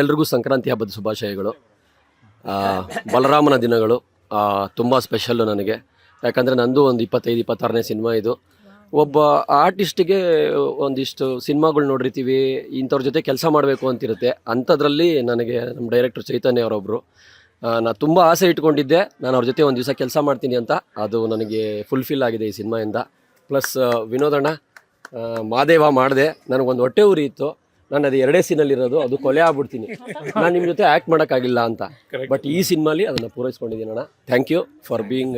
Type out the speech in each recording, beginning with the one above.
ಎಲ್ರಿಗೂ ಸಂಕ್ರಾಂತಿ ಹಬ್ಬದ ಶುಭಾಶಯಗಳು. ಬಲರಾಮನ ದಿನಗಳು ತುಂಬ ಸ್ಪೆಷಲ್ಲು ನನಗೆ. ಯಾಕಂದರೆ ನಂದು ಒಂದು 25-26ನೇ ಸಿನಿಮಾ ಇದು. ಒಬ್ಬ ಆರ್ಟಿಸ್ಟಿಗೆ ಒಂದಿಷ್ಟು ಸಿನಿಮಾಗಳು ನೋಡಿರ್ತೀವಿ, ಇಂಥವ್ರ ಜೊತೆ ಕೆಲಸ ಮಾಡಬೇಕು ಅಂತಿರುತ್ತೆ. ಅಂಥದ್ರಲ್ಲಿ ನನಗೆ ನಮ್ಮ ಡೈರೆಕ್ಟರ್ ಚೈತನ್ಯ ಅವರೊಬ್ಬರು. ನಾನು ತುಂಬ ಆಸೆ ಇಟ್ಕೊಂಡಿದ್ದೆ, ನಾನು ಅವ್ರ ಜೊತೆ ಒಂದು ದಿವಸ ಕೆಲಸ ಮಾಡ್ತೀನಿ ಅಂತ. ಅದು ನನಗೆ ಫುಲ್ಫಿಲ್ ಆಗಿದೆ ಈ ಸಿನಿಮಾಯಿಂದ. ಪ್ಲಸ್ ವಿನೋದಣ್ಣ, ಮಾದೇವ ಮಾಡಿದೆ, ನನಗೊಂದು ಹೊಟ್ಟೆ ಉರಿ ಇತ್ತು. ನಾನು ಅದು 2 ಸೀನಲ್ಲಿರೋದು, ಅದು ಕೊಲೆ ಆಗ್ಬಿಡ್ತೀನಿ, ನಾನು ನಿಮ್ಮ ಜೊತೆ ಆ್ಯಕ್ಟ್ ಮಾಡೋಕ್ಕಾಗಿಲ್ಲ ಅಂತ. ಬಟ್ ಈ ಸಿನಿಮಾಲಿ ಅದನ್ನು ಪೂರೈಸ್ಕೊಂಡಿದ್ದೀನಿ ಅಣ್ಣ. Thank you for being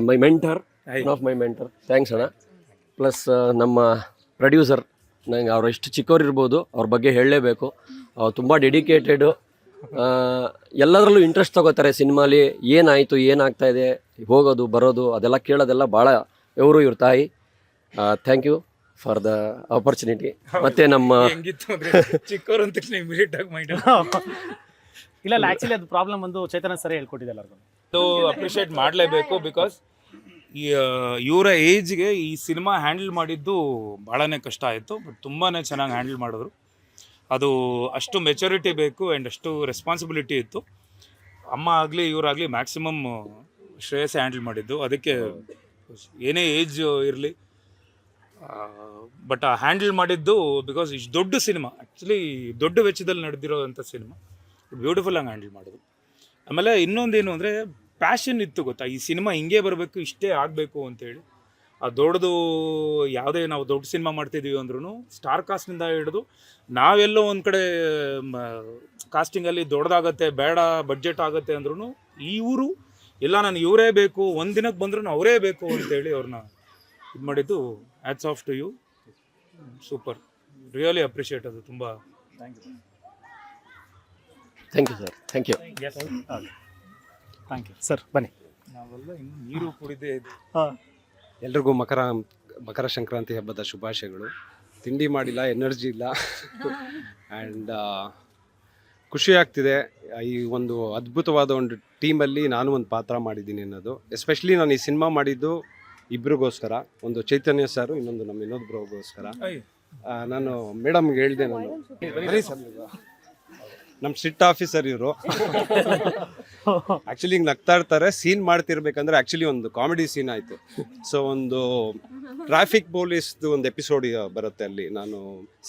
my mentor, one of my mentor. Thanks ಅಣ್ಣ. ಪ್ಲಸ್ ನಮ್ಮ ಪ್ರೊಡ್ಯೂಸರ್, ನಂಗೆ ಅವ್ರು ಎಷ್ಟು ಚಿಕ್ಕವರಿರ್ಬೋದು, ಅವ್ರ ಬಗ್ಗೆ ಹೇಳಲೇಬೇಕು. ಅವ್ರು ತುಂಬ ಡೆಡಿಕೇಟೆಡು, ಎಲ್ಲದರಲ್ಲೂ ಇಂಟ್ರೆಸ್ಟ್ ತೊಗೋತಾರೆ. ಸಿನಿಮಾಲಿ ಏನಾಯಿತು, ಏನಾಗ್ತಾಯಿದೆ, ಹೋಗೋದು ಬರೋದು ಅದೆಲ್ಲ ಕೇಳೋದೆಲ್ಲ ಭಾಳ. ಇವ್ರ ತಾಯಿ. Thank you for the opportunity. ಮತ್ತೆ ನಮ್ಮ ಚಿಕ್ಕವರು ಅಂತ ಇಮಿಡಿಯೇಟ್ ಆಗಿ ಮೈಂಡ್ ಇಲ್ಲ ಆಕ್ಚುಲಿ ಅದು ಪ್ರಾಬ್ಲಮ್ ಒಂದು ಚೈತನ್ಯ ಸರಿ ಹೇಳ್ಕೊಟ್ಟಿದೆ ಎಲ್ಲರಿಗೂ. ಅಪ್ರಿಷಿಯೇಟ್ ಮಾಡಲೇಬೇಕು. ಬಿಕಾಸ್ ಇವರ ಏಜ್ಗೆ ಈ ಸಿನಿಮಾ ಹ್ಯಾಂಡಲ್ ಮಾಡಿದ್ದು ಭಾಳನೇ ಕಷ್ಟ ಆಯಿತು. ಬಟ್ ತುಂಬಾ ಚೆನ್ನಾಗಿ ಹ್ಯಾಂಡಲ್ ಮಾಡಿದ್ರು. ಅದು ಅಷ್ಟು ಮೆಚುರಿಟಿ ಬೇಕು ಆ್ಯಂಡ್ ಅಷ್ಟು ರೆಸ್ಪಾನ್ಸಿಬಿಲಿಟಿ ಇತ್ತು. ಅಮ್ಮ ಆಗಲಿ ಇವರಾಗಲಿ ಮ್ಯಾಕ್ಸಿಮಮ್ ಶ್ರೇಯಸ್ಸೇ ಹ್ಯಾಂಡಲ್ ಮಾಡಿದ್ದು. ಅದಕ್ಕೆ ಏನೇ ಏಜ್ ಇರಲಿ, ಬಟ್ ಹ್ಯಾಂಡಲ್ ಮಾಡಿದ್ದು ಬಿಕಾಸ್ ಇಷ್ಟು ದೊಡ್ಡ ಸಿನಿಮಾ, ಆ್ಯಕ್ಚುಲಿ ದೊಡ್ಡ ವೆಚ್ಚದಲ್ಲಿ ನಡೆದಿರೋವಂಥ ಸಿನಿಮಾ ಬ್ಯೂಟಿಫುಲ್ ಆಗಿ ಹ್ಯಾಂಡಲ್ ಮಾಡೋದು. ಆಮೇಲೆ ಇನ್ನೊಂದೇನು ಅಂದರೆ ಪ್ಯಾಷನ್ ಇತ್ತು ಗೊತ್ತಾ, ಈ ಸಿನಿಮಾ ಹಿಂಗೆ ಬರಬೇಕು, ಇಷ್ಟೇ ಆಗಬೇಕು ಅಂತೇಳಿ. ಆ ದೊಡ್ಡದು ಯಾವುದೇ ನಾವು ದೊಡ್ಡ ಸಿನಿಮಾ ಮಾಡ್ತಿದ್ದೀವಿ ಅಂದ್ರೂ ಸ್ಟಾರ್ ಕಾಸ್ಟಿಂದ ಹಿಡಿದು ನಾವೆಲ್ಲೋ ಒಂದು ಕಡೆ ಕಾಸ್ಟಿಂಗಲ್ಲಿ ದೊಡ್ಡದಾಗತ್ತೆ, ಬೇಡ ಬಡ್ಜೆಟ್ ಆಗುತ್ತೆ ಅಂದ್ರೂ ಇವರು ಇಲ್ಲ, ನಾನು ಇವರೇ ಬೇಕು, ಒಂದು ದಿನಕ್ಕೆ ಬಂದ್ರೂ ಅವರೇ ಬೇಕು ಅಂತೇಳಿ ಅವ್ರನ್ನ ಇದು ಮಾಡಿದ್ದು. Hats off to you. Super, really appreciate. ಅದು ತುಂಬ thank you sir. Thank you. Thank you sir. ಬನ್ನಿ. ನಾವೆಲ್ಲ ಇನ್ನು ನೀರು ಕುಡಿದೇ ಎಲ್ರಿಗೂ ಮಕರ ಸಂಕ್ರಾಂತಿ ಹಬ್ಬದ ಶುಭಾಶಯಗಳು. ತಿಂಡಿ ಮಾಡಿಲ್ಲ, ಎನರ್ಜಿ ಇಲ್ಲ, ಆ್ಯಂಡ್ ಖುಷಿ ಆಗ್ತಿದೆ. ಈ ಒಂದು ಅದ್ಭುತವಾದ ಒಂದು ಟೀಮಲ್ಲಿ ನಾನು ಒಂದು ಪಾತ್ರ ಮಾಡಿದ್ದೀನಿ ಅನ್ನೋದು. ಎಸ್ಪೆಷಲಿ ನಾನು ಈ ಸಿನಿಮಾ ಮಾಡಿದ್ದು ಇಬ್ರಿಗೋಸ್ಕರ, ಒಂದು ಚೈತನ್ಯ ಸರ್, ಇನ್ನೊಂದು ನಮ್ಮ ವಿನೋದ್ ಬ್ರೋಗೋಸ್ಕರ. ನಾನು ಮೇಡಮ್ಗೆ ಹೇಳಿದೆ, ನಾನು ನಮ್ಮ ಸ್ಟ್ರಿಕ್ಟ್ ಆಫೀಸರ್ ಇವರು. ಆ್ಯಕ್ಚುಲಿ ಹಿಂಗೆ ನಗ್ತಾ ಇರ್ತಾರೆ. ಸೀನ್ ಮಾಡ್ತಿರ್ಬೇಕಂದ್ರೆ ಆ್ಯಕ್ಚುಲಿ ಒಂದು ಕಾಮಿಡಿ ಸೀನ್ ಆಯಿತು. ಸೊ ಒಂದು ಟ್ರಾಫಿಕ್ ಪೊಲೀಸ್ದು ಒಂದು ಎಪಿಸೋಡ್ ಬರುತ್ತೆ, ಅಲ್ಲಿ ನಾನು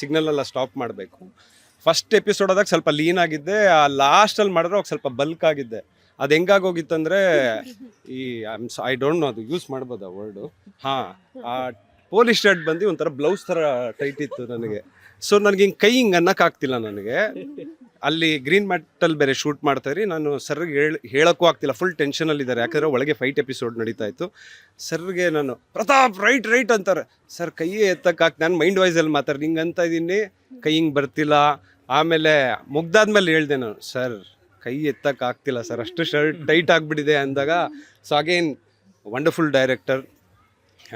ಸಿಗ್ನಲೆಲ್ಲ ಸ್ಟಾಪ್ ಮಾಡಬೇಕು. ಫಸ್ಟ್ ಎಪಿಸೋಡ್ ಆದಾಗ ಸ್ವಲ್ಪ ಲೀನ್ ಆಗಿದ್ದೆ, ಆ ಲಾಸ್ಟಲ್ಲಿ ಮಾಡಿದ್ರೆ ಅವಾಗ ಸ್ವಲ್ಪ ಬಲ್ಕ್ ಆಗಿದ್ದೆ. ಅದು ಹೆಂಗಾಗೋಗಿತ್ತಂದರೆ ಈ ಐ ಡೋಂಟ್ ನೋ, ಅದು ಯೂಸ್ ಮಾಡ್ಬೋದಾ ವರ್ಡು? ಹಾಂ, ಆ ಪೊಲೀಸ್ ಶರ್ಟ್ ಬಂದು ಒಂಥರ ಬ್ಲೌಸ್ ಥರ ಟೈಟ್ ಇತ್ತು ನನಗೆ. ಸೊ ನನಗೆ ಹಿಂಗೆ ಕೈ ಹಿಂಗೆ ಅನ್ನೋಕ್ಕಾಗ್ತಿಲ್ಲ ನನಗೆ. ಅಲ್ಲಿ ಗ್ರೀನ್ ಮ್ಯಾಟಲ್ಲಿ ಬೇರೆ ಶೂಟ್ ಮಾಡ್ತಾಯಿರಿ. ನಾನು ಸರ್ಗೆ ಹೇಳೋಕ್ಕೂ ಆಗ್ತಿಲ್ಲ, ಫುಲ್ ಟೆನ್ಷನಲ್ಲಿದ್ದಾರೆ. ಯಾಕಂದರೆ ಒಳಗೆ ಫೈಟ್ ಎಪಿಸೋಡ್ ನಡೀತಾ ಇತ್ತು. ಸರ್ಗೆ ನಾನು ಪ್ರತಾಪ್ ರೈಟ್ ಅಂತಾರೆ. ಸರ್ ಕೈಯೇ ಎತ್ತಕ್ಕಾಗ್ತಿ, ನಾನು ಮೈಂಡ್ ವಾಯ್ಸಲ್ಲಿ ಮಾತಾಡಿ ಹಿಂಗೆ ಅಂತ ಇದ್ದೀನಿ, ಕೈ ಹಿಂಗೆ ಬರ್ತಿಲ್ಲ. ಆಮೇಲೆ ಮುಗ್ದಾದ್ಮೇಲೆ ಹೇಳ್ದೆ ನಾನು, ಸರ್ ಕೈ ಎತ್ತಕ್ಕಾಗ್ತಿಲ್ಲ ಸರ್, ಅಷ್ಟು ಶರ್ಟ್ ಟೈಟ್ ಆಗಿಬಿಟ್ಟಿದೆ ಅಂದಾಗ. So again wonderful director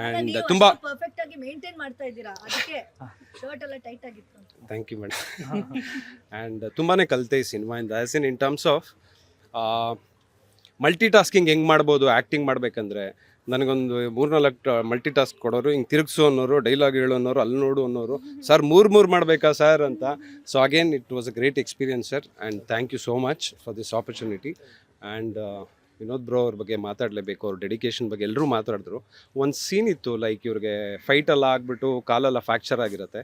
and ತುಂಬ ಪರ್ಫೆಕ್ಟ್ ಆಗಿ ಮೇಂಟೈನ್ ಮಾಡ್ತಾ ಇದ್ದೀರಾ, ಅದಕ್ಕೆ ಶರ್ಟ್ ಎಲ್ಲ ಟೈಟ್ ಆಗಿತ್ತು. Thank you madam. ಆ್ಯಂಡ್ ತುಂಬಾ ಕಲಿತೆ ಈ ಸಿನಿಮಾಯಿಂದ. As in terms of multitasking ಹೆಂಗೆ ಮಾಡ್ಬೋದು ಆ್ಯಕ್ಟಿಂಗ್ ಮಾಡಬೇಕಂದ್ರೆ. ನನಗೊಂದು 3-4 ಮಲ್ಟಿ ಟಾಸ್ಕ್ ಕೊಡೋರು, ಹಿಂಗೆ ತಿರುಗಿಸು ಅನ್ನೋರು, ಡೈಲಾಗ್ ಹೇಳೋ ಅನ್ನೋರು, ಅಲ್ಲಿ ನೋಡು ಅನ್ನೋರು. ಸರ್ 3 ಮಾಡಬೇಕಾ ಸರ್ ಅಂತ. So again it was a great experience sir, and thank you so much for this opportunity. And Vinod bro ಅವ್ರ ಬಗ್ಗೆ ಮಾತಾಡಲೇಬೇಕು, ಅವ್ರ ಡೆಡಿಕೇಶನ್ ಬಗ್ಗೆ ಎಲ್ಲರೂ ಮಾತಾಡಿದ್ರು. ಒಂದು ಸೀನ್ ಇತ್ತು, ಲೈಕ್ ಇವ್ರಿಗೆ ಫೈಟೆಲ್ಲ ಆಗಿಬಿಟ್ಟು ಕಾಲೆಲ್ಲ ಫ್ರ್ಯಾಕ್ಚರ್ ಆಗಿರುತ್ತೆ.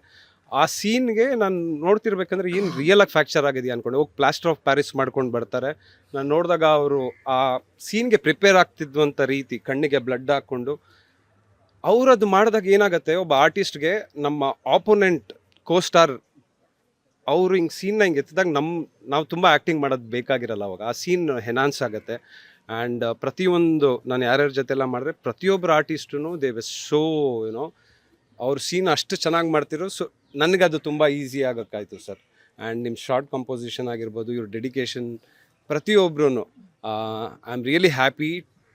ಆ ಸೀನ್ಗೆ ನಾನು ನೋಡ್ತಿರ್ಬೇಕಂದ್ರೆ ಏನು ರಿಯಲಾಗಿ ಫ್ರ್ಯಾಕ್ಚರ್ ಆಗಿದೆಯಾ ಅಂದ್ಕೊಂಡು ಹೋಗಿ ಪ್ಲಾಸ್ಟರ್ ಆಫ್ ಪ್ಯಾರಿಸ್ ಮಾಡ್ಕೊಂಡು ಬರ್ತಾರೆ. ನಾನು ನೋಡಿದಾಗ ಅವರು ಆ ಸೀನ್ಗೆ ಪ್ರಿಪೇರ್ ಆಗ್ತಿದ್ವಂಥ ರೀತಿ, ಕಣ್ಣಿಗೆ ಬ್ಲಡ್ ಹಾಕ್ಕೊಂಡು ಅವರದು ಮಾಡಿದಾಗ ಏನಾಗುತ್ತೆ, ಒಬ್ಬ ಆರ್ಟಿಸ್ಟ್ಗೆ ನಮ್ಮ ಆಪೋನೆಂಟ್ ಕೋಸ್ಟಾರ್ ಅವರು ಹಿಂಗೆ ಸೀನ್ನ ಹಿಂಗೆ ಎತ್ತಿದಾಗ ನಾವು ತುಂಬ ಆ್ಯಕ್ಟಿಂಗ್ ಮಾಡೋದು ಬೇಕಾಗಿರಲ್ಲ ಅವಾಗ. ಆ ಸೀನ್ ಎನ್ಹಾನ್ಸ್ ಆಗುತ್ತೆ. ಆ್ಯಂಡ್ ಪ್ರತಿಯೊಂದು ನಾನು ಯಾರ್ಯಾರ ಜೊತೆಲ್ಲ ಮಾಡಿದ್ರೆ ಪ್ರತಿಯೊಬ್ಬರು artist they were so you know, ಅವ್ರ ಸೀನ್ ಅಷ್ಟು ಚೆನ್ನಾಗಿ ಮಾಡ್ತಿರೋ. ಸೊ ನನಗದು ತುಂಬ ಈಸಿ ಆಗೋಕ್ಕಾಯ್ತು ಸರ್. ಆ್ಯಂಡ್ ನಿಮ್ಮ ಶಾರ್ಟ್ ಕಂಪೋಸಿಷನ್ ಆಗಿರ್ಬೋದು, ಇವ್ರ ಡೆಡಿಕೇಶನ್, ಪ್ರತಿಯೊಬ್ಬರೂ I am really happy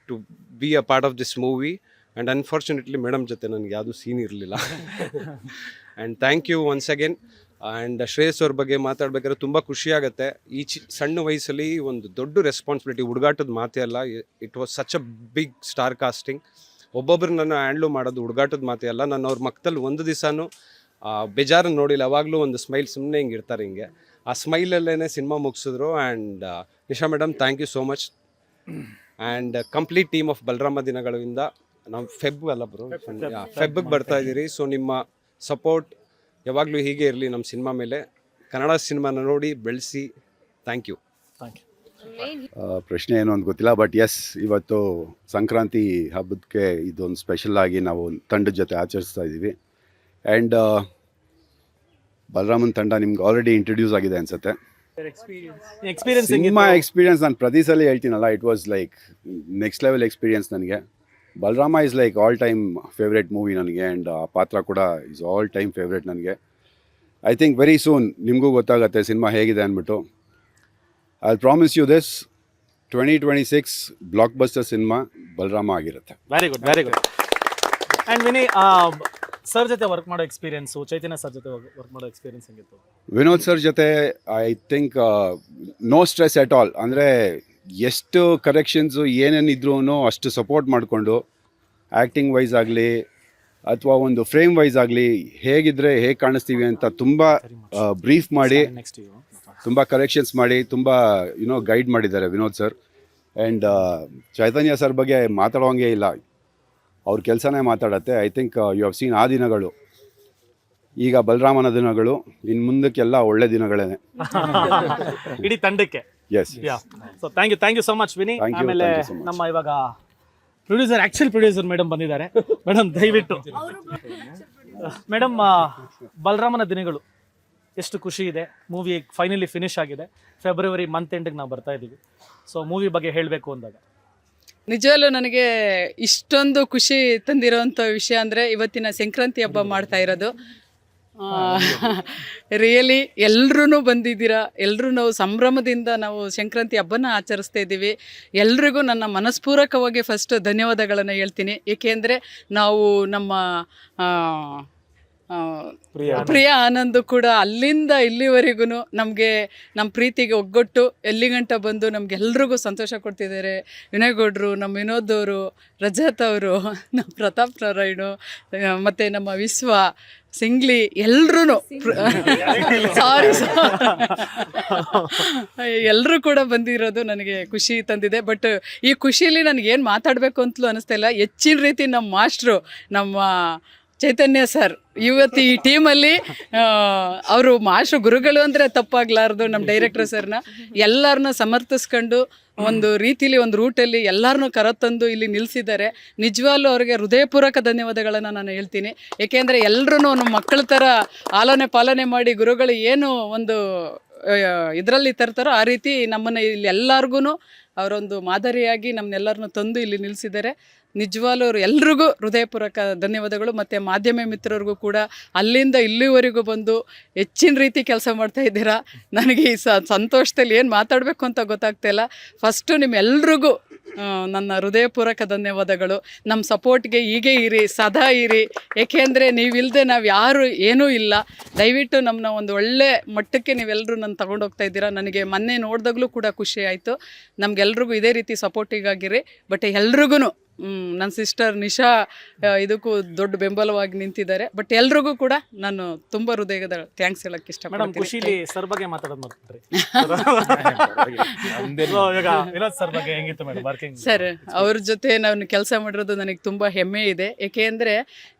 to be a part of this movie. And unfortunately madam ಜೊತೆ ನನಗೆ ಯಾವುದೂ ಸೀನ್ ಇರಲಿಲ್ಲ. And thank you once again. And Shreyas ಅವ್ರ ಬಗ್ಗೆ ಮಾತಾಡ್ಬೇಕಾದ್ರೆ ತುಂಬ ಖುಷಿಯಾಗುತ್ತೆ. ಈ ಸಣ್ಣ ವಯಸ್ಸಲ್ಲಿ ಒಂದು ದೊಡ್ಡ ರೆಸ್ಪಾನ್ಸಿಬಿಲಿಟಿ, ಹುಡುಗಾಟದ ಮಾತೇ ಅಲ್ಲ. It was such a big star casting. ಒಬ್ಬೊಬ್ರು ನನ್ನ ಹ್ಯಾಂಡ್ಲು ಮಾಡೋದು ಹುಡುಗಾಟದ ಮಾತೇ ಅಲ್ಲ. ನಾನು ಅವ್ರ ಮಕ್ಕದಲ್ಲಿ ಒಂದು ದಿವಸನೂ ಬೇಜಾರನ್ನು ನೋಡಿಲ್ಲ. ಯಾವಾಗಲೂ ಒಂದು ಸ್ಮೈಲ್, ಸುಮ್ಮನೆ ಹಿಂಗೆ ಇರ್ತಾರೆ ಹಿಂಗೆ. ಆ ಸ್ಮೈಲಲ್ಲೇ ಸಿನಿಮಾ ಮುಗಿಸಿದ್ರು. And Nisha madam, thank you so much. And complete team of Balarama ದಿನಗಳಿಂದ ನಾವು ಫೆಬ್ಗೆ ಬರ್ತಾ ಇದ್ದೀರಿ. ಸೊ ನಿಮ್ಮ ಸಪೋರ್ಟ್ ಯಾವಾಗಲೂ ಹೀಗೆ ಇರಲಿ ನಮ್ಮ ಸಿನಿಮಾ ಮೇಲೆ. ಕನ್ನಡ ಸಿನಿಮಾನ ನೋಡಿ ಬೆಳೆಸಿ. Thank you. Thank you. ಪ್ರಶ್ನೆ ಏನು ಅಂತ ಗೊತ್ತಿಲ್ಲ, ಬಟ್ ಎಸ್, ಇವತ್ತು ಸಂಕ್ರಾಂತಿ ಹಬ್ಬಕ್ಕೆ ಇದೊಂದು ಸ್ಪೆಷಲ್ ಆಗಿ ನಾವು ತಂಡದ ಜೊತೆ ಆಚರಿಸ್ತಾ ಇದ್ದೀವಿ. ಆ್ಯಂಡ್ ಬಲರಾಮನ್ ತಂಡ ನಿಮ್ಗೆ ಆಲ್ರೆಡಿ ಇಂಟ್ರೊಡ್ಯೂಸ್ ಆಗಿದೆ ಅನ್ಸುತ್ತೆ. ಎಕ್ಸ್ಪೀರಿಯನ್ಸ್ ಸಿನಿಮಾ ಎಕ್ಸ್ಪೀರಿಯನ್ಸ್ ನಾನು ಪ್ರತಿ ಸಲ ಹೇಳ್ತೀನಲ್ಲ, it was like next level experience ನನಗೆ. Balarama is like all time favourite movie ನನಗೆ. ಆ್ಯಂಡ್ ಆ ಪಾತ್ರ ಕೂಡ ಇಸ್ ಆಲ್ ಟೈಮ್ ಫೇವ್ರೇಟ್ ನನಗೆ. ಐ ಥಿಂಕ್ ವೆರಿ ಸೂನ್ ನಿಮಗೂ ಗೊತ್ತಾಗುತ್ತೆ ಸಿನಿಮಾ ಹೇಗಿದೆ ಅಂದ್ಬಿಟ್ಟು. I promise you this, 2026 blockbuster cinema Balarama ಆಗಿರುತ್ತೆ. Very good, very good. And Vini, sir ಜೊತೆ ವರ್ಕ್ ಮಾಡೋ ಎಕ್ಸ್ಪೀರಿಯನ್ಸು, ಚೈತನ್ಯ ಸರ್ ಜೊತೆ ವರ್ಕ್ ಮಾಡೋ ಎಕ್ಸ್ಪೀರಿಯನ್ಸ್ ಹೆಂಗಿತ್ತು? ವಿನೋದ್ ಸರ್ ಜೊತೆ I think no stress at all. ಅಂದರೆ ಎಷ್ಟು ಕರೆಕ್ಷನ್ಸು ಏನೇನಿದ್ರೂ ಅಷ್ಟು ಸಪೋರ್ಟ್ ಮಾಡಿಕೊಂಡು, ಆ್ಯಕ್ಟಿಂಗ್ ವೈಸ್ ಆಗಲಿ ಅಥವಾ ಒಂದು ಫ್ರೇಮ್ ವೈಸ್ ಆಗಲಿ, ಹೇಗಿದ್ರೆ ಹೇಗೆ ಕಾಣಿಸ್ತೀವಿ ಅಂತ ತುಂಬ ಬ್ರೀಫ್ ಮಾಡಿ, ನೆಕ್ಸ್ಟ್ ಯು ತುಂಬ ಕರೆಕ್ಷನ್ಸ್ ಮಾಡಿ, ತುಂಬ ಗೈಡ್ ಮಾಡಿದ್ದಾರೆ Vinod sir. And Chaitanya sir ಬಗ್ಗೆ ಮಾತಾಡೋಂಗೆ ಇಲ್ಲ, ಅವ್ರ ಕೆಲಸನೇ ಮಾತಾಡತ್ತೆ. I think you have seen ಆ ದಿನಗಳು, ಈಗ ಬಲರಾಮನ ದಿನಗಳು, ಇನ್ನು ಮುಂದಕ್ಕೆಲ್ಲ ಒಳ್ಳೆ ದಿನಗಳೇ ಇಡೀ ತಂಡಕ್ಕೆ. Yes. So thank you so much Vini. Thank you, ಆಮೇಲೆ thank you so much. ನಮ್ಮ ಇವಾಗ ಪ್ರೊಡ್ಯೂಸರ್, ಆ್ಯಕ್ಚುಲ್ ಪ್ರೊಡ್ಯೂಸರ್ ಮೇಡಮ್ ಬಂದಿದ್ದಾರೆ. ಮೇಡಮ್ ದಯವಿಟ್ಟು ಮೇಡಮ್, ಬಲರಾಮನ ದಿನಗಳು ಎಷ್ಟು ಖುಷಿ ಇದೆ. ಮೂವಿ ಫೈನಲಿ ಫಿನಿಶ್ ಆಗಿದೆ. ಫೆಬ್ರವರಿ ಮಂತ್ ಎಂಡಿಗೆ ನಾವು ಬರ್ತಾ ಇದ್ದೀವಿ. ಸೊ ಮೂವಿ ಬಗ್ಗೆ ಹೇಳಬೇಕು ಅಂದಾಗ ನಿಜವಲ್ಲೂ ನನಗೆ ಇಷ್ಟೊಂದು ಖುಷಿ ತಂದಿರೋವಂಥ ವಿಷಯ ಅಂದರೆ ಇವತ್ತಿನ ಸಂಕ್ರಾಂತಿ ಹಬ್ಬ ಮಾಡ್ತಾ ಇರೋದು. ರಿಯಲಿ ಎಲ್ಲರೂ ಬಂದಿದ್ದೀರಾ, ಎಲ್ಲರೂ ನಾವು ಸಂಭ್ರಮದಿಂದ ನಾವು ಸಂಕ್ರಾಂತಿ ಹಬ್ಬನ ಆಚರಿಸ್ತಾ ಇದ್ದೀವಿ. ಎಲ್ರಿಗೂ ನನ್ನ ಮನಸ್ಪೂರ್ವಕವಾಗಿ ಫಸ್ಟ್ ಧನ್ಯವಾದಗಳನ್ನು ಹೇಳ್ತೀನಿ. ಏಕೆಂದರೆ ನಾವು ನಮ್ಮ ಪ್ರಿಯ ಆನಂದ್ ಕೂಡ ಅಲ್ಲಿಂದ ಇಲ್ಲಿವರೆಗೂ ನಮಗೆ ನಮ್ಮ ಪ್ರೀತಿಗೆ ಒಗ್ಗಟ್ಟು ಎಲ್ಲಿಗಂಟ ಬಂದು ನಮಗೆಲ್ರಿಗೂ ಸಂತೋಷ ಕೊಡ್ತಿದ್ದಾರೆ. ವಿನಯ್ ಗೌಡ್ರು, ನಮ್ಮ ವಿನೋದ್ ಅವರು, ರಜತ್ ಅವರು, ನಮ್ಮ ಪ್ರತಾಪ್ ನಾರಾಯಣು, ಮತ್ತು ನಮ್ಮ ವಿಶ್ವ ಸಿಂಗ್ಲಿ, ಎಲ್ರೂ ಸಾರಿ ಎಲ್ಲರೂ ಕೂಡ ಬಂದಿರೋದು ನನಗೆ ಖುಷಿ ತಂದಿದೆ. ಬಟ್ ಈ ಖುಷಿಯಲ್ಲಿ ನನಗೇನು ಮಾತಾಡಬೇಕು ಅಂತಲೂ ಅನ್ನಿಸ್ತಾ ಇಲ್ಲ. ಹೆಚ್ಚಿನ ರೀತಿ ನಮ್ಮ ಮಾಸ್ಟ್ರು, ನಮ್ಮ ಚೈತನ್ಯ ಸರ್ ಇವತ್ತು ಈ ಟೀಮಲ್ಲಿ ಅವರು ಮಾಸ್ಟ್ರು, ಗುರುಗಳು ಅಂದರೆ ತಪ್ಪಾಗಲಾರ್ದು. ನಮ್ಮ ಡೈರೆಕ್ಟರ್ ಸರ್ನ ಎಲ್ಲರನ್ನ ಸಮರ್ಥಿಸ್ಕೊಂಡು ಒಂದು ರೀತಿಲಿ ಒಂದು ರೂಟಲ್ಲಿ ಎಲ್ಲರನ್ನೂ ಕರೆತಂದು ಇಲ್ಲಿ ನಿಲ್ಲಿಸಿದ್ದಾರೆ. ನಿಜವಾಗ್ಲೂ ಅವ್ರಿಗೆ ಹೃದಯಪೂರ್ವಕ ಧನ್ಯವಾದಗಳನ್ನು ನಾನು ಹೇಳ್ತೀನಿ. ಏಕೆಂದರೆ ಎಲ್ಲರೂ ನಮ್ಮ ಮಕ್ಕಳ ಥರ ಆಲನೆ ಪಾಲನೆ ಮಾಡಿ ಗುರುಗಳು ಏನು ಒಂದು ಇದರಲ್ಲಿ ತರ್ತಾರೋ ಆ ರೀತಿ ನಮ್ಮನ್ನು ಇಲ್ಲಿ ಎಲ್ಲರಿಗೂ ಅವರೊಂದು ಮಾದರಿಯಾಗಿ ನಮ್ಮನ್ನೆಲ್ಲರನ್ನೂ ತಂದು ಇಲ್ಲಿ ನಿಲ್ಲಿಸಿದ್ದಾರೆ. ನಿಜವಾಗ್ಲೂ ಅವರು ಎಲ್ರಿಗೂ ಹೃದಯಪೂರ್ವಕ ಧನ್ಯವಾದಗಳು. ಮತ್ತು ಮಾಧ್ಯಮ ಮಿತ್ರರಿಗೂ ಕೂಡ ಅಲ್ಲಿಂದ ಇಲ್ಲಿವರೆಗೂ ಬಂದು ಹೆಚ್ಚಿನ ರೀತಿ ಕೆಲಸ ಮಾಡ್ತಾ ಇದ್ದೀರಾ. ನನಗೆ ಈ ಸಂತೋಷದಲ್ಲಿ ಏನು ಮಾತಾಡಬೇಕು ಅಂತ ಗೊತ್ತಾಗ್ತಾ ಇಲ್ಲ. ಫಸ್ಟು ನಿಮ್ಮೆಲ್ರಿಗೂ ನನ್ನ ಹೃದಯಪೂರ್ವಕ ಧನ್ಯವಾದಗಳು. ನಮ್ಮ ಸಪೋರ್ಟ್ಗೆ ಹೀಗೆ ಇರಿ, ಸದಾ ಇರಿ. ಏಕೆಂದರೆ ನೀವಿಲ್ಲದೆ ನಾವು ಯಾರು ಏನೂ ಇಲ್ಲ. ದಯವಿಟ್ಟು ನಮ್ಮನ್ನ ಒಂದು ಒಳ್ಳೆ ಮಟ್ಟಕ್ಕೆ ನೀವೆಲ್ಲರೂ ನನ್ನ ತಗೊಂಡೋಗ್ತಾ ಇದ್ದೀರಾ. ನನಗೆ ಮೊನ್ನೆ ನೋಡಿದಾಗಲೂ ಕೂಡ ಖುಷಿ ಆಯಿತು. ನಮಗೆಲ್ರಿಗೂ ಇದೇ ರೀತಿ ಸಪೋರ್ಟಿಗಾಗಿರಿ. ಬಟ್ ಎಲ್ರಿಗೂ ನನ್ನ ಸಿಸ್ಟರ್ ನಿಶಾ ಇದಕ್ಕೂ ದೊಡ್ಡ ಬೆಂಬಲವಾಗಿ ನಿಂತಿದ್ದಾರೆ. ಬಟ್ ಎಲ್ರಿಗೂ ಕೂಡ ನಾನು ತುಂಬ ಹೃದಯದ ಥ್ಯಾಂಕ್ಸ್ ಹೇಳಕ್ಕೆ ಮೇಡಮ್, ಇಷ್ಟಪಡ್ತೀನಿ. ಖುಷಿಲಿ ಸರ್ ಬಗ್ಗೆ ಮಾತಾಡೋದು ಮಾಡ್ಬಿಟ್ರಿ. ವಿನೋದ್ ಸರ್ ಬಗ್ಗೆ ಹೆಂಗಿತ್ತು ಮೇಡಮ್ ವರ್ಕಿಂಗ್? ಸರ್, ಅವ್ರ ಜೊತೆ ನಾನು ಕೆಲಸ ಮಾಡಿರೋದು ನನಗೆ ತುಂಬ ಹೆಮ್ಮೆ ಇದೆ. ಏಕೆಂದರೆ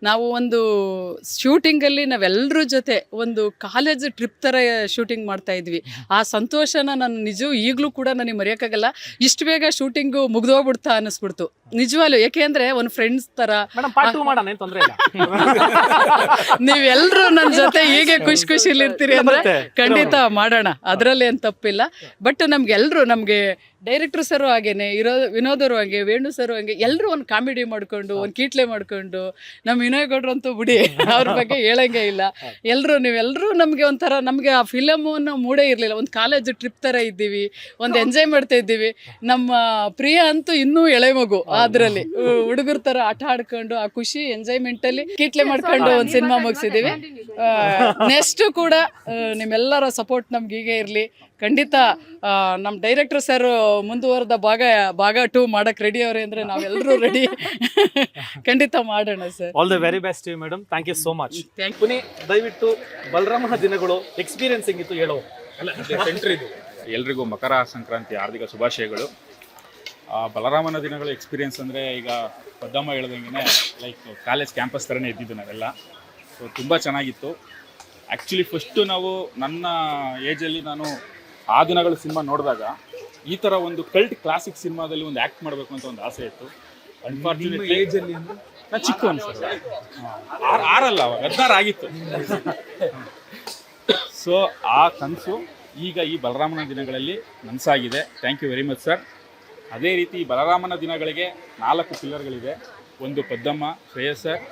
ನಾವು ಒಂದು ಶೂಟಿಂಗಲ್ಲಿ ನಾವೆಲ್ಲರ ಜೊತೆ ಒಂದು ಕಾಲೇಜ್ ಟ್ರಿಪ್ ಥರ ಶೂಟಿಂಗ್ ಮಾಡ್ತಾ ಇದ್ವಿ. ಆ ಸಂತೋಷನ ನಾನು ಈಗಲೂ ಕೂಡ ನನಗೆ ಮರೆಯೋಕ್ಕಾಗಲ್ಲ. ಇಷ್ಟು ಬೇಗ ಶೂಟಿಂಗು ಮುಗ್ದೋಗ್ಬಿಡ್ತಾ ಅನ್ನಿಸ್ಬಿಡ್ತು ನಿಜವಾಗ್ಲೂ. ಏಕೆಂದರೆ ಒಂದು ಫ್ರೆಂಡ್ಸ್ ಥರ ಮೇಡಮ್ ಪಾರ್ಟ್ 2 ಮಾಡೋಣ, ಏನು ತೊಂದರೆ ಇಲ್ಲ. ನೀವೆಲ್ಲರೂ ನನ್ನ ಜೊತೆ ಹೀಗೆ ಖುಷಿಲಿ ಇರ್ತೀರಿ ಅಂದರೆ ಖಂಡಿತ ಮಾಡೋಣ, ಅದರಲ್ಲಿ ಏನು ತಪ್ಪಿಲ್ಲ. ಬಟ್ ನಮಗೆ ಡೈರೆಕ್ಟರ್ ಸರು ಹಾಗೇನೆ ವಿನೋದರು ಹಾಗೆ, ವೇಣು ಸರು ಹಾಗೆ, ಎಲ್ಲರೂ ಒಂದು ಕಾಮಿಡಿ ಮಾಡ್ಕೊಂಡು ಒಂದು ಕೀಟ್ಲೆ ಮಾಡ್ಕೊಂಡು, ನಮ್ಮ ವಿನಯ್ ಗೌಡ್ರು ಅಂತೂ ಬಿಡಿ, ಅವ್ರ ಬಗ್ಗೆ ಹೇಳಂಗೆ ಇಲ್ಲ. ನೀವೆಲ್ಲರೂ ನಮಗೆ ಒಂಥರ, ನಮಗೆ ಆ ಫಿಲಮನ್ನು ಮೂಡೇ ಇರಲಿಲ್ಲ. ಒಂದು ಕಾಲೇಜ್ ಟ್ರಿಪ್ ಥರ ಇದ್ದೀವಿ, ಒಂದು ಎಂಜಾಯ್ ಮಾಡ್ತಾ ಇದ್ದೀವಿ. ನಮ್ಮ ಪ್ರಿಯ ಅಂತೂ ಇನ್ನೂ ಎಳೆ ಮಗು, ಅದರಲ್ಲಿ ಹುಡುಗರ ಥರ ಆಟ ಆಡ್ಕೊಂಡು ಆ ಖುಷಿ ಎಂಜಾಯ್ಮೆಂಟಲ್ಲಿ ಕೀಟ್ಲೆ ಮಾಡ್ಕೊಂಡು ಒಂದು ಸಿನಿಮಾ ಮುಗಿಸಿದ್ದೀವಿ. ನೆಕ್ಸ್ಟು ಕೂಡ ನಿಮ್ಮೆಲ್ಲರ ಸಪೋರ್ಟ್ ನಮ್ಗೆ ಹೀಗೆ ಇರಲಿ. ಖಂಡಿತ ನಮ್ಮ ಡೈರೆಕ್ಟರ್ ಸರ್ ಮುಂದುವರೆದ ಭಾಗ 2 ಮಾಡಕ್ಕೆ ರೆಡಿ ಅವ್ರೆ ಅಂದರೆ ನಾವೆಲ್ಲರೂ ರೆಡಿ. ಖಂಡಿತ ಮಾಡೋಣ sir. All the very best madam. Thank you so much. Puni, ದಯವಿಟ್ಟು ಬಲರಾಮನ ದಿನಗಳು ಎಕ್ಸ್ಪೀರಿಯನ್ಸ್ ಹೆಂಗಿತ್ತು ಹೇಳೋ. ಸೆಂಟ್ರ್ ಇದು. ಎಲ್ರಿಗೂ ಮಕರ ಸಂಕ್ರಾಂತಿ ಹಾರ್ದಿಕ ಶುಭಾಶಯಗಳು. ಬಲರಾಮನ ದಿನಗಳ ಎಕ್ಸ್ಪೀರಿಯನ್ಸ್ ಅಂದರೆ ಈಗ ಪದ್ದಮ್ಮ ಹೇಳ್ದಂಗೆ ಲೈಕ್ ಕಾಲೇಜ್ ಕ್ಯಾಂಪಸ್ ಥರನೇ ಇದ್ದಿದ್ದು ನಾವೆಲ್ಲ. ಸೊ ತುಂಬ ಚೆನ್ನಾಗಿತ್ತು. ಆ್ಯಕ್ಚುಲಿ ಫಸ್ಟು ನಾವು ನನ್ನ ಏಜಲ್ಲಿ ನಾನು ಆ ದಿನಗಳ ಸಿನಿಮಾ ನೋಡಿದಾಗ ಈ ಥರ ಒಂದು ಕಲ್ಟ್ ಕ್ಲಾಸಿಕ್ ಸಿನಿಮಾದಲ್ಲಿ ಒಂದು ಆ್ಯಕ್ಟ್ ಮಾಡಬೇಕು ಅಂತ ಒಂದು ಆಸೆ ಇತ್ತು. ಅನ್ಫಾರ್ಚುನೇಟ್ಲಿ ಏಜಲ್ಲಿ ನಾನು ಚಿಕ್ಕವನು ಸರ್, ಆರಲ್ಲ ಅವಾಗ 16 ಆಗಿತ್ತು. ಸೊ ಆ ಕನಸು ಈಗ ಈ ಬಲರಾಮನ ದಿನಗಳಲ್ಲಿ ನನಸಾಗಿದೆ. Thank you very much sir. ಅದೇ ರೀತಿ ಬಲರಾಮನ ದಿನಗಳಿಗೆ 4 ಪಿಲ್ಲರ್ಗಳಿದೆ. ಒಂದು ಪದ್ದಮ್ಮ, ಶ್ರೇಯಸ್ ಸರ್,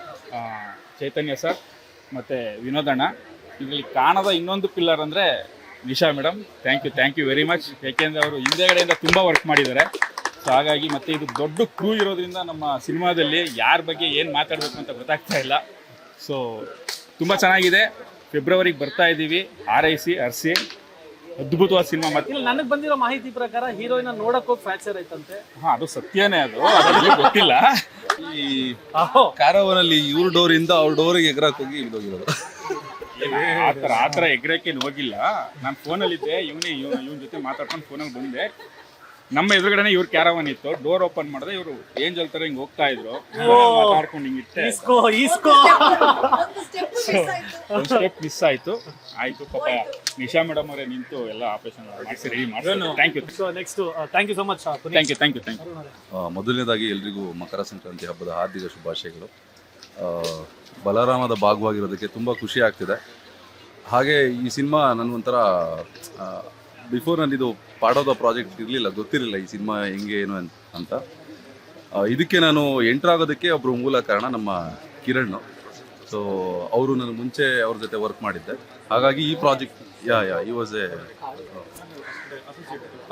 ಚೈತನ್ಯ ಸರ್ ಮತ್ತು ವಿನೋದಣ್ಣ. ಇದರಲ್ಲಿ ಕಾಣದ ಇನ್ನೊಂದು ಪಿಲ್ಲರ್ ಅಂದರೆ Nisha madam. Thank you very much. ಯಾಕೆಂದರೆ ಅವರು ಹಿಂದೆಗಡೆಯಿಂದ ತುಂಬ ವರ್ಕ್ ಮಾಡಿದ್ದಾರೆ. ಸೊ ಹಾಗಾಗಿ ಮತ್ತು ಇದು ದೊಡ್ಡ ಕ್ರೂ ಇರೋದ್ರಿಂದ ನಮ್ಮ ಸಿನಿಮಾದಲ್ಲಿ ಯಾರ ಬಗ್ಗೆ ಏನು ಮಾತಾಡಬೇಕು ಅಂತ ಗೊತ್ತಾಗ್ತಾ ಇಲ್ಲ. ಸೊ ತುಂಬ ಚೆನ್ನಾಗಿದೆ. ಫೆಬ್ರವರಿಗೆ ಬರ್ತಾ ಇದ್ದೀವಿ. ಆರೈಸಿ ಹರಿಸಿ ಅದ್ಭುತವಾದ ಸಿನಿಮಾ. ಮತ್ತೆ ಇಲ್ಲ, ನನಗೆ ಬಂದಿರೋ ಮಾಹಿತಿ ಪ್ರಕಾರ ಹೀರೋಯಿನ್ ನೋಡಕ್ ಹೋಗಿ ಫ್ರಾಕ್ಚರ್ ಆಯ್ತಂತೆ. ಹಾಂ, ಅದು ಸತ್ಯನೇ. ಅದು ಗೊತ್ತಿಲ್ಲ. ಈ ಕಾರವನಲ್ಲಿ ಇವ್ರ ಡೋರಿಂದ ಅವ್ರ ಡೋರಿಗೆ ಎಗರಕ್ಕೆ ಹೋಗಿ ಬಿದ್ದೋಗಿರೋದು. ಆ ಥರ ಎಗ್ರಕ್ಕೇನು ಹೋಗಿಲ್ಲ. ನಾನು ಫೋನಲ್ಲಿದ್ದೆ, ಇವನ ಜೊತೆ ಮಾತಾಡ್ಕೊಂಡು ಫೋನಲ್ಲಿ ಬಂದೆ. ನಮ್ಮ ಎದುರುಗಡೆನೆ ಇವ್ರ ಕ್ಯಾರವನ್ ಇತ್ತು. ಡೋರ್ ಓಪನ್ ಮಾಡಿದೆ, ಇವರು ಏಂಜಲ್ ಥರ ಹಿಂಗೆ ಹೋಗ್ತಾ ಇದ್ರು. ಮಾತಾಡ್ಕೊಂಡು ಹಿಂಗಿಟ್ಟೆ, ಒಂದು ಸ್ಟೆಪ್ ಮಿಸ್ ಆಯಿತು. ಪಾಪ ನಿಶಾ ಮೇಡಮ್ ಅವರೇ ನಿಂತು ಎಲ್ಲ ಆಪರೇಷನ್ ಮಾಡಿಸಿ ರೆಡಿ ಮಾಡಿದ್ರು. Thank you. So next thank you so much. Thank you. ಮೊದಲನೇದಾಗಿ ಎಲ್ರಿಗೂ ಮಕರ ಸಂಕ್ರಾಂತಿ ಹಬ್ಬದ ಹಾರ್ದಿಕ ಶುಭಾಶಯಗಳು. ಬಲರಾಮದ ಭಾಗವಾಗಿರೋದಕ್ಕೆ ತುಂಬ ಖುಷಿ ಆಗ್ತಿದೆ. ಹಾಗೆ ಈ ಸಿನಿಮಾ ನನಗೊಂಥರ ಬಿಫೋರ್ ನನ್ನಿದು ಪಾರ್ಟ್ ಆಫ್ ದ ಪ್ರಾಜೆಕ್ಟ್ ಇರಲಿಲ್ಲ, ಗೊತ್ತಿರಲಿಲ್ಲ ಈ ಸಿನಿಮಾ ಹೆಂಗೆ ಏನು ಅಂತ. ಇದಕ್ಕೆ ನಾನು ಎಂಟ್ರ್ ಆಗೋದಕ್ಕೆ ಒಬ್ಬರು ಮೂಲ ಕಾರಣ ನಮ್ಮ ಕಿರಣ್. ಸೊ ಅವರು ನಾನು ಮುಂಚೆ ಅವ್ರ ಜೊತೆ ವರ್ಕ್ ಮಾಡಿದ್ದೆ. ಹಾಗಾಗಿ ಈ ಪ್ರಾಜೆಕ್ಟ್ ಈ ವಾಸ್ ಎ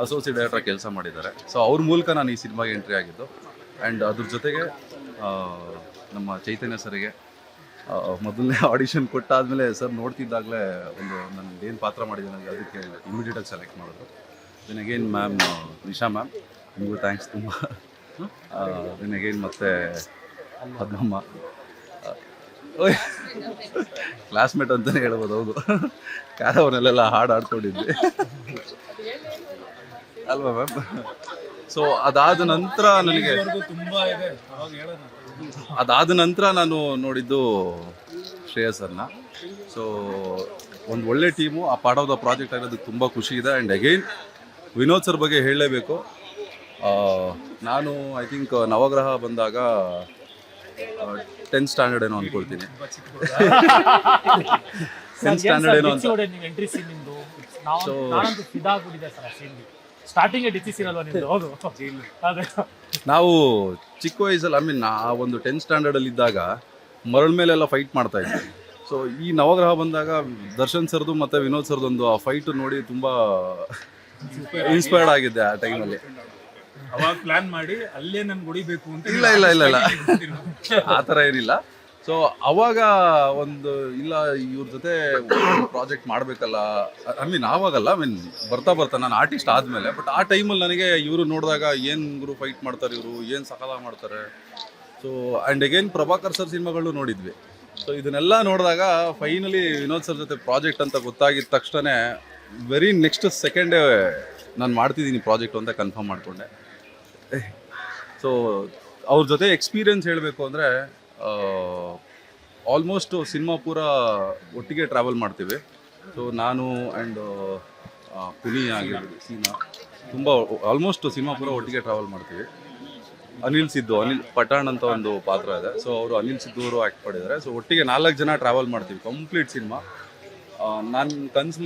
ಅಸೋಸಿಯೇಟ್ ಡೈರೆಕ್ಟರ್ ಕೆಲಸ ಮಾಡಿದ್ದಾರೆ. ಸೊ ಅವ್ರ ಮೂಲಕ ನಾನು ಈ ಸಿನಿಮಾಗೆ ಎಂಟ್ರಿ ಆಗಿದ್ದು. ಆ್ಯಂಡ್ ಅದ್ರ ಜೊತೆಗೆ ನಮ್ಮ ಚೈತನ್ಯ ಸರ್ಗೆ ಮೊದಲನೇ ಆಡಿಷನ್ ಕೊಟ್ಟಾದಮೇಲೆ ಸರ್ ನೋಡ್ತಿದ್ದಾಗಲೇ ಒಂದು ನಾನು ಏನು ಪಾತ್ರ ಮಾಡಿದ್ದೀನಿ ನನಗೆ ಅದಕ್ಕೆ ಇಮಿಡಿಯೇಟಾಗಿ ಸೆಲೆಕ್ಟ್ ಮಾಡಿದ್ರು. Then again ma'am Nisha ma'am, ನಿಮಗೂ ಥ್ಯಾಂಕ್ಸ್ ತುಂಬ. ದೆನ್ ಅಗೇನ್ ಮತ್ತು ಪದ್ಮಮ್ಮ ಕ್ಲಾಸ್ಮೇಟ್ ಅಂತಲೇ ಹೇಳ್ಬೋದು. ಹೌದು, ಕಾರವನಲ್ಲೆಲ್ಲ ಹಾಡು ಆಡ್ಕೊಂಡಿದ್ವಿ ಅಲ್ವಾ ಮ್ಯಾಮ್? ಸೊ ಅದಾದ ನಂತರ ನಾನು ನೋಡಿದ್ದು ಶ್ರೇಯಸ್ಸರ್ನ. ಸೊ ಒಂದು ಒಳ್ಳೆ ಟೀಮು, ಆ ಪಾರ್ಟ್ ಆಫ್ ದ ಪ್ರಾಜೆಕ್ಟ್ ಆಗೋದಕ್ಕೆ ತುಂಬ ಖುಷಿ ಇದೆ. ಆ್ಯಂಡ್ ಅಗೈನ್ ವಿನೋದ್ ಸರ್ ಬಗ್ಗೆ ಹೇಳಲೇಬೇಕು. ನಾನು ಐ ಥಿಂಕ್ ನವಗ್ರಹ ಬಂದಾಗ 10th ಸ್ಟ್ಯಾಂಡರ್ಡ್ ಏನೋ ಅಂದ್ಕೊಳ್ತೀನಿ. 10th ಸ್ಟ್ಯಾಂಡರ್ಡ್ ಏನೋ ಅಂತ. ನಾವು ಚಿಕ್ಕ ವಯಸ್ಸಲ್ಲಿ ಆ ಒಂದು 10th ಸ್ಟ್ಯಾಂಡರ್ಡಲ್ಲಿ ಇದ್ದಾಗ ಮರಳ ಮೇಲೆಲ್ಲ ಫೈಟ್ ಮಾಡ್ತಾ ಇದ್ವಿ. ಸೊ ಈ ನವಗ್ರಹ ಬಂದಾಗ ದರ್ಶನ್ ಸರ್ದು ಮತ್ತು ವಿನೋದ್ ಸರ್ದು ಒಂದು ಆ ಫೈಟ್ ನೋಡಿ ತುಂಬ ಇನ್ಸ್ಪೈರ್ಡ್ ಆಗಿದ್ದೆ ಆ ಟೈಮಲ್ಲಿ. ಅವಾಗ ಪ್ಲಾನ್ ಮಾಡಿ ಅಲ್ಲೇ ನನ್ಗೆ ಹೊಡಿಬೇಕು ಅಂತ. ಇಲ್ಲ ಆ ಥರ ಏನಿಲ್ಲ. ಸೊ ಅವಾಗ ಒಂದು ಇಲ್ಲ ಇವ್ರ ಜೊತೆ ಪ್ರಾಜೆಕ್ಟ್ ಮಾಡಬೇಕಲ್ಲ. ಆವಾಗಲ್ಲ ಬರ್ತಾ ನಾನು ಆರ್ಟಿಸ್ಟ್ ಆದಮೇಲೆ. ಬಟ್ ಆ ಟೈಮಲ್ಲಿ ನನಗೆ ಇವರು ನೋಡಿದಾಗ ಏನು ಗುರು ಫೈಟ್ ಮಾಡ್ತಾರೆ ಇವರು, ಏನು ಸಕಾಲ ಮಾಡ್ತಾರೆ. So and again Prabhakar sir ಸಿನಿಮಾಗಳು ನೋಡಿದ್ವಿ. ಸೊ ಇದನ್ನೆಲ್ಲ ನೋಡಿದಾಗ ಫೈನಲಿ ವಿನೋದ್ ಸರ್ ಜೊತೆ ಪ್ರಾಜೆಕ್ಟ್ ಅಂತ ಗೊತ್ತಾಗಿದ್ದ ತಕ್ಷಣ ವೆರಿ ನೆಕ್ಸ್ಟ್ ಸೆಕೆಂಡೇ ನಾನು ಮಾಡ್ತಿದ್ದೀನಿ ಪ್ರಾಜೆಕ್ಟ್ ಅಂತ ಕನ್ಫರ್ಮ್ ಮಾಡಿಕೊಂಡೆ. ಸೊ ಅವ್ರ ಜೊತೆ ಎಕ್ಸ್ಪೀರಿಯನ್ಸ್ ಹೇಳಬೇಕು ಅಂದರೆ ಆಲ್ಮೋಸ್ಟ್ ಸಿನಿಮಾ ಪೂರ ಒಟ್ಟಿಗೆ ಟ್ರಾವೆಲ್ ಮಾಡ್ತೀವಿ. ಸೊ ನಾನು ಆ್ಯಂಡ್ ಪುನಿ ಆಗಿರ್ಬೋದು, ಸೀನಾ ತುಂಬ ಆಲ್ಮೋಸ್ಟ್ ಸಿನಿಮಾ ಪೂರ ಒಟ್ಟಿಗೆ ಟ್ರಾವೆಲ್ ಮಾಡ್ತೀವಿ. ಅನಿಲ್ ಪಠಾಣ್ ಅಂತ ಒಂದು ಪಾತ್ರ ಇದೆ. ಸೊ ಅವರು ಅನಿಲ್ ಸಿದ್ದು ಅವರು ಆ್ಯಕ್ಟ್ ಮಾಡಿದ್ದಾರೆ. ಸೊ ಒಟ್ಟಿಗೆ 4 ಜನ ಟ್ರಾವೆಲ್ ಮಾಡ್ತೀವಿ ಕಂಪ್ಲೀಟ್ ಸಿನಿಮಾ. ನಾನು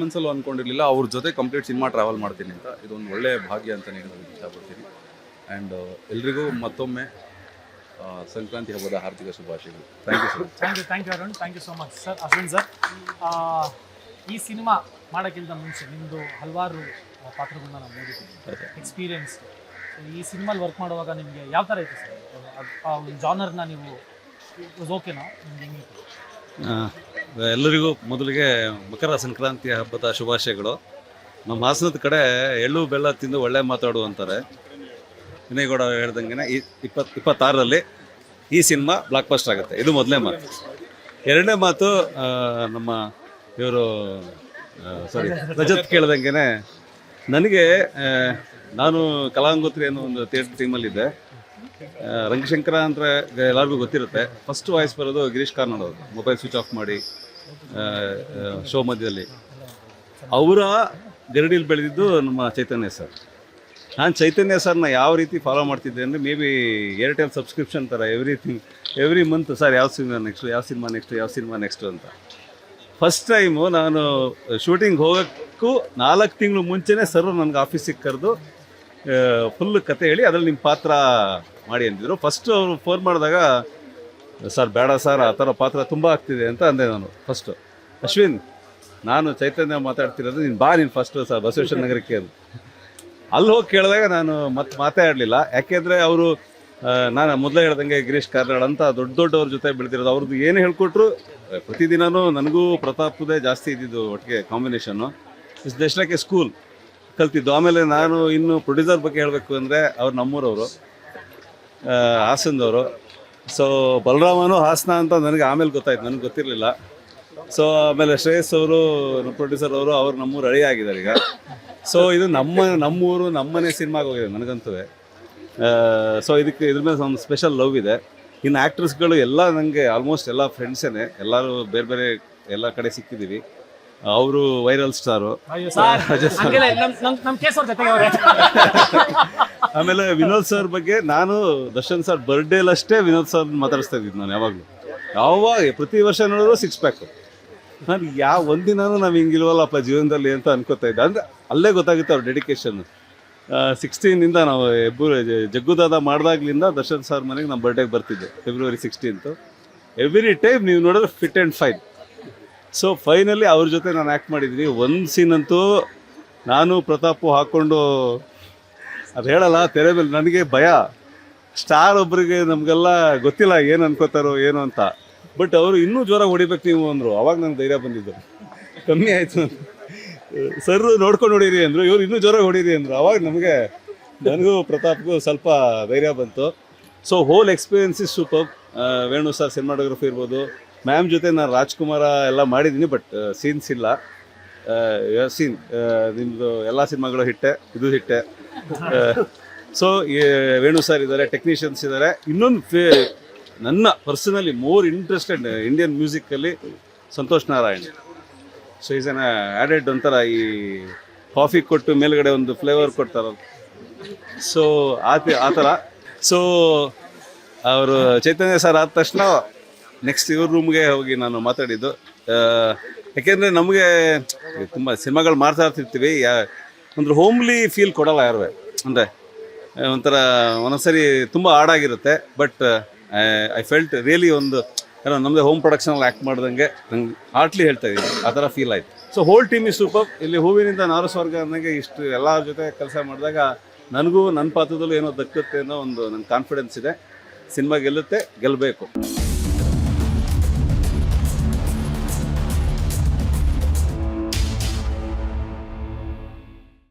ಮನಸ್ಸಲ್ಲೂ ಅಂದ್ಕೊಂಡಿರಲಿಲ್ಲ ಅವ್ರ ಜೊತೆ ಕಂಪ್ಲೀಟ್ ಸಿನಿಮಾ ಟ್ರಾವೆಲ್ ಮಾಡ್ತೀನಿ ಅಂತ. ಇದೊಂದು ಒಳ್ಳೆಯ ಭಾಗ್ಯ ಅಂತಲೇ ಹೇಳೋದಕ್ಕೆ ಇಷ್ಟಪಡ್ತೀನಿ. ಆ್ಯಂಡ್ ಎಲ್ರಿಗೂ ಮತ್ತೊಮ್ಮೆ ಸಂಕ್ರಾಂತಿ ಹಬ್ಬದ ಹಾರ್ದಿಕ ಶುಭಾಶಯಗಳು. Thank you sir. Thank you Arun. Thank you so much sir. Arun sir, ಈ ಸಿನಿಮಾ ಮಾಡೋಕ್ಕಿಂತ ಮುಂಚೆ ನಿಮ್ಮದು ಹಲವಾರು ಪಾತ್ರಗಳನ್ನ ನಾವು ನೋಡಿದ್ದೀವಿ, ಎಕ್ಸ್ಪೀರಿಯನ್ಸ್. ಈ ಸಿನಿಮಾಲಿ ವರ್ಕ್ ಮಾಡುವಾಗ ನಿಮಗೆ ಯಾವ ಥರ ಇತ್ತು ಸರ್? ಆ ಒಂದು ಜಾನರ್ನ ನೀವು ಓಕೆನಾ ನಿಮಗೆ? ಎಲ್ಲರಿಗೂ ಮೊದಲಿಗೆ ಮಕರ ಸಂಕ್ರಾಂತಿಯ ಹಬ್ಬದ ಶುಭಾಶಯಗಳು. ನಮ್ಮ ಹಾಸನದ ಕಡೆ ಎಳ್ಳು ಬೆಲ್ಲ ತಿಂದು ಒಳ್ಳೆ ಮಾತಾಡು ಅಂತಾರೆ. ವಿನಯಗೌಡ ಹೇಳ್ದಂಗೆ 26ರಲ್ಲಿ ಈ ಸಿನಿಮಾ ಬ್ಲಾಕ್ ಬಸ್ಟರ್ ಆಗುತ್ತೆ. ಇದು ಮೊದಲನೇ ಮಾತು. ಎರಡನೇ ಮಾತು, ನಮ್ಮ ಇವರು ಸಾರಿ ರಜತ್ ಕೇಳ್ದಂಗೆ ನನಗೆ ನಾನು ಕಲಾಂಗೋತ್ರಿ ಅನ್ನೋ ಒಂದು ಥಿಯೇಟರ್ ಟೀಮಲ್ಲಿದ್ದೆ. ರಂಗಶಂಕರ ಅಂತ ಎಲ್ಲರಿಗೂ ಗೊತ್ತಿರುತ್ತೆ. ಫಸ್ಟ್ ವಾಯ್ಸ್ ಬರೋದು ಗಿರೀಶ್ ಕಾರ್ನಾಡ್ ಅವರು, ಮೊಬೈಲ್ ಸ್ವಿಚ್ ಆಫ್ ಮಾಡಿ ಶೋ ಮಧ್ಯದಲ್ಲಿ. ಅವರ ಗರಡಿಲಿ ಬೆಳೆದಿದ್ದು ನಮ್ಮ ಚೈತನ್ಯ ಸರ್. ನಾನು ಚೈತನ್ಯ ಸರ್ನ ಯಾವ ರೀತಿ ಫಾಲೋ ಮಾಡ್ತಿದ್ದೆ ಅಂದರೆ ಮೇ ಬಿ ಏರ್ಟೆಲ್ ಸಬ್ಸ್ಕ್ರಿಪ್ಷನ್ ಥರ ಎವ್ರಿ ಮಂತ್ ಸರ್ ಯಾವ ಸಿನಿಮಾ ನೆಕ್ಸ್ಟು ಅಂತ. ಫಸ್ಟ್ ಟೈಮು ನಾನು ಶೂಟಿಂಗ್ ಹೋಗೋಕ್ಕೂ 4 ತಿಂಗಳು ಮುಂಚೆನೇ ಸರ್ ನನಗೆ ಆಫೀಸಿಗೆ ಕರೆದು ಫುಲ್ ಕತೆ ಹೇಳಿ ಅದರಲ್ಲಿ ನಿಮ್ಮ ಪಾತ್ರ ಮಾಡಿ ಅಂತಿದ್ರು. ಫಸ್ಟು ಅವರು ಫೋನ್ ಮಾಡಿದಾಗ ಸರ್ ಬೇಡ ಸರ್ ಆ ಥರ ಪಾತ್ರ ತುಂಬ ಆಗ್ತಿದೆ ಅಂತ ಅಂದೆ ನಾನು. ಫಸ್ಟು ಅಶ್ವಿನ್ ನಾನು ಚೈತನ್ಯ ಮಾತಾಡ್ತಿರೋದು, ನೀನು ಬಾ ನೀನು ಫಸ್ಟು ಸರ್ ಬಸವೇಶ್ವರ ನಗರಕ್ಕೆ ಅಂತ. ಅಲ್ಲಿ ಹೋಗಿ ಕೇಳಿದಾಗ ನಾನು ಮತ್ತೆ ಮಾತಾಡಲಿಲ್ಲ. ಯಾಕೆಂದರೆ ಅವರು ನಾನು ಮೊದಲೇ ಹೇಳ್ದಂಗೆ ಗಿರೀಶ್ ಕಾರ್ನಾಡ್ ಅಂತ ದೊಡ್ಡವ್ರ ಜೊತೆ ಬೆಳೆದಿರೋದು. ಅವ್ರದ್ದು ಏನು ಹೇಳ್ಕೊಟ್ರು ಪ್ರತಿದಿನವೂ ನನಗೂ ಪ್ರತಾಪ್ದೇ ಜಾಸ್ತಿ ಇದ್ದಿದ್ದು ಒಟ್ಟಿಗೆ combination. Is just like A school ಕಲ್ತಿದ್ದು. ಆಮೇಲೆ ನಾನು ಇನ್ನು ಪ್ರೊಡ್ಯೂಸರ್ ಬಗ್ಗೆ ಹೇಳಬೇಕು ಅಂದರೆ ಅವ್ರು ನಮ್ಮೂರವರು, ಹಾಸನದವರು. ಸೊ ಬಲರಾಮನು ಹಾಸನ ಅಂತ ನನಗೆ ಆಮೇಲೆ ಗೊತ್ತಾಯ್ತು, ನನಗೆ ಗೊತ್ತಿರಲಿಲ್ಲ. ಸೊ ಆಮೇಲೆ ಶ್ರೇಯಸ್ ಅವರು ಪ್ರೊಡ್ಯೂಸರ್ ಅವರು ನಮ್ಮೂರು ಹಳಿ ಆಗಿದ್ದಾರೆ ಈಗ. ಸೊ ಇದು ನಮ್ಮೂರು ನಮ್ಮನೆ ಸಿನಿಮಾಗೆ ಹೋಗಿದೆ ನನಗಂತೂ. ಸೊ ಇದ್ರ ಮೇಲೆ ಒಂದು ಸ್ಪೆಷಲ್ ಲವ್ ಇದೆ. ಇನ್ನು ಆ್ಯಕ್ಟ್ರಸ್ಗಳು ಎಲ್ಲ ನನಗೆ ಆಲ್ಮೋಸ್ಟ್ ಎಲ್ಲ ಫ್ರೆಂಡ್ಸೇ, ಎಲ್ಲರೂ ಬೇರೆ ಬೇರೆ ಎಲ್ಲ ಕಡೆ ಸಿಕ್ಕಿದ್ದೀವಿ. ಅವರು ವೈರಲ್ ಸ್ಟಾರು. ಆಮೇಲೆ ವಿನೋದ್ ಸರ್ ಬಗ್ಗೆ ನಾನು ದರ್ಶನ್ ಸರ್ ಬರ್ಡೇಲಷ್ಟೇ ವಿನೋದ್ ಸರ್ ಮಾತಾಡಿಸ್ತಾ ಇದ್ದಿದ್ದು ನಾನು ಯಾವಾಗಲೂ. ಪ್ರತಿ ವರ್ಷ ನೋಡಿದ್ರು 6 ಪ್ಯಾಕ್. ನಾನು ಒಂದಿನಾನು ನಾವು ಹಿಂಗಿಲ್ವಲ್ಲಪ್ಪ ಜೀವನದಲ್ಲಿ ಅಂತ ಅನ್ಕೋತಾ ಇದ್ದೆ. ಅಂದರೆ ಅಲ್ಲೇ ಗೊತ್ತಾಗುತ್ತೆ ಅವ್ರ ಡೆಡಿಕೇಶನ್. 16 ನಾವು ಜಗ್ಗುದಾದ ಮಾಡಿದಾಗ್ಲಿಂದ ದರ್ಶನ್ ಸರ್ ಮನೆಗೆ ನಮ್ಮ ಬರ್ಡೇಗೆ ಬರ್ತಿದ್ದೆ, February 16. ಎವ್ರಿ ಟೈಮ್ ನೀವು ನೋಡಿದ್ರೆ fit and fine. So finally ಅವ್ರ ಜೊತೆ ನಾನು ಆ್ಯಕ್ಟ್ ಮಾಡಿದ್ದೀನಿ. ಒಂದು ಸೀನ್ ಅಂತೂ ನಾನು ಪ್ರತಾಪು ಹಾಕ್ಕೊಂಡು ಅದು ಹೇಳಲ್ಲ ತೆರೆ ಮೇಲೆ, ನನಗೆ ಭಯ. ಸ್ಟಾರ್ ಒಬ್ಬರಿಗೆ ನಮಗೆಲ್ಲ ಗೊತ್ತಿಲ್ಲ ಏನು ಅನ್ಕೋತಾರೋ ಏನು ಅಂತ. ಬಟ್ ಅವರು ಇನ್ನೂ ಜೋರಾಗಿ ಹೊಡಿಬೇಕು ನೀವು ಅಂದರು. ಅವಾಗ ನಂಗೆ ಧೈರ್ಯ ಬಂದಿದ್ದು ಕಮ್ಮಿ ಆಯಿತು. ಸರ್ ನೋಡ್ಕೊಂಡು ಹೊಡೀರಿ ಅಂದರು, ಇವ್ರು ಇನ್ನೂ ಜೋರಾಗಿ ಹೊಡೀರಿ ಅಂದರು. ಅವಾಗ ನನಗೂ ಪ್ರತಾಪ್ಗೂ ಸ್ವಲ್ಪ ಧೈರ್ಯ ಬಂತು. So hole experience is super. Venu sir cinematography ಇರ್ಬೋದು, ಮ್ಯಾಮ್ ಜೊತೆ ನಾನು ರಾಜ್ಕುಮಾರ ಎಲ್ಲ ಮಾಡಿದ್ದೀನಿ, ಬಟ್ ಸೀನ್ಸ್ ಇಲ್ಲ. ಸೀನ್ ನಿಮ್ಮದು ಎಲ್ಲ ಸಿನಿಮಾಗಳು ಹಿಟ್ಟೆ, ಇದು ಹಿಟ್ಟೆ. ಸೊ ವೇಣು ಸರ್ ಇದ್ದಾರೆ, ಟೆಕ್ನಿಷಿಯನ್ಸ್ ಇದ್ದಾರೆ. ಇನ್ನೊಂದು ನನ್ನ ಪರ್ಸನಲಿ ಮೋರ್ ಇಂಟ್ರೆಸ್ಟೆಡ್ ಇಂಡಿಯನ್ ಮ್ಯೂಸಿಕ್ಕಲ್ಲಿ Santhosh Narayan. So is an added ಒಂಥರ ಈ ಕಾಫಿ ಕೊಟ್ಟು ಮೇಲ್ಗಡೆ ಒಂದು ಫ್ಲೇವರ್ ಕೊಡ್ತಾರಲ್ಲ, ಸೊ ಆ ಥರ. ಸೊ ಅವರು ಚೈತನ್ಯ ಸರ್ ಆದ ತಕ್ಷಣ ನೆಕ್ಸ್ಟ್ ಇವ್ರ ರೂಮ್ಗೆ ಹೋಗಿ ನಾನು ಮಾತಾಡಿದ್ದು. ಯಾಕೆಂದರೆ ನಮಗೆ ತುಂಬ ಸಿನಿಮಾಗಳು ಮಾಡ್ತಾ ಇರ್ತಿರ್ತೀವಿ, ಒಂದು ಹೋಮ್ಲಿ ಫೀಲ್ ಕೊಡಲ್ಲ ಯಾರು. ಅಂದರೆ ಒಂಥರ ಒಂದೊಂದ್ಸರಿ ತುಂಬ ಹಾಡಾಗಿರುತ್ತೆ, ಬಟ್ ಐ ಫೆಲ್ಟ್ ರಿಯಲಿ ಒಂದು ಏನೋ ನಮ್ಮದೇ ಹೋಮ್ ಪ್ರೊಡಕ್ಷನಲ್ಲಿ ಆ್ಯಕ್ಟ್ ಮಾಡ್ದಂಗೆ ನಂಗೆ ಹಾರ್ಟ್ಲಿ ಹೇಳ್ತಾ ಇದ್ದೀನಿ, ಆ ಥರ ಫೀಲ್ ಆಯಿತು. So whole team is super. ಇಲ್ಲಿ ಹೂವಿನಿಂದ ನಾರು ಸ್ವರ್ಗ ಅನ್ನಂಗೆ ಇಷ್ಟು ಎಲ್ಲರ ಜೊತೆ ಕೆಲಸ ಮಾಡಿದಾಗ ನನಗೂ ನನ್ನ ಪಾತ್ರದಲ್ಲೂ ಏನೋ ದಕ್ಕುತ್ತೆ ಅನ್ನೋ ಒಂದು ನನ್ನ ಕಾನ್ಫಿಡೆನ್ಸ್ ಇದೆ. ಸಿನಿಮಾ ಗೆಲ್ಲುತ್ತೆ, ಗೆಲ್ಲಬೇಕು.